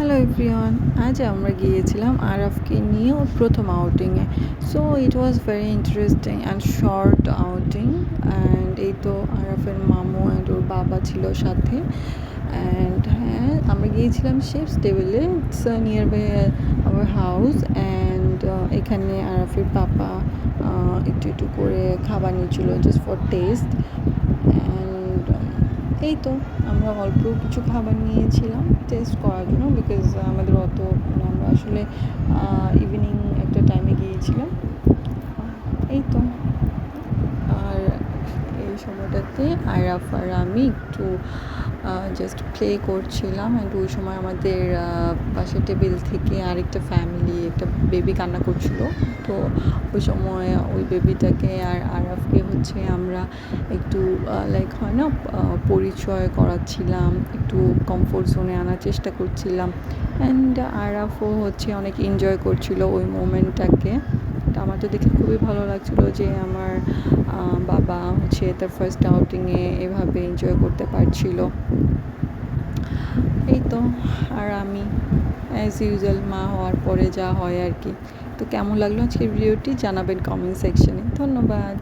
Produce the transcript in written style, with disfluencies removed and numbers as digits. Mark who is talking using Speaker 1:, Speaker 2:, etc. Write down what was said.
Speaker 1: Hello everyone, আজ আমরা গিয়েছিলাম আরাফকে নিয়ে ওর প্রথম আউটিংয়ে। So it was very interesting and short outing. And এই তো আরাফের মামু অ্যান্ড ওর বাবা ছিল সাথে। অ্যান্ড হ্যাঁ, আমরা গিয়েছিলাম শেফস টেবিলে, it's nearby our house. And এখানে আরাফের পাপা একটু একটু করে খাবার নিচ্ছিল জাস্ট ফর টেস্ট। অ্যান্ড এই তো আমরা অল্প কিছু খাবার নিয়েছিলাম টেস্ট করার জন্য, বিকজ আমাদের অত আমরা আসলে ইভিনিং একটা টাইমে গিয়েছিলাম। এই তো, আর এই সময়টাতে আরাফ আর আমি একটু জাস্ট প্লে করছিলাম। অ্যান্ড ওই সময় আমাদের পাশের টেবিল থেকে আরেকটা ফ্যামিলি, একটা বেবি কান্না করছিল। তো ওই সময় ওই বেবিটাকে আর আরাফকে হচ্ছে আমরা একটু লাইক হয় না, পরিচয় করাচ্ছিলাম, একটু কমফোর্ট জোনে আনার চেষ্টা করছিলাম। অ্যান্ড আরাফও হচ্ছে অনেক এনজয় করছিল ওই মোমেন্টটাকে। আমার তো দেখে খুবই ভালো লাগছিলো যে আমার বাবা হচ্ছে তার ফার্স্ট আউটিংয়ে এভাবে এনজয় করতে পারছিল। এই তো, আর আমি অ্যাজ ইউজুয়াল মা হওয়ার পরে যা হয় আর কি। তো কেমন লাগলো আজকের ভিডিওটি জানাবেন কমেন্ট সেকশনে। ধন্যবাদ।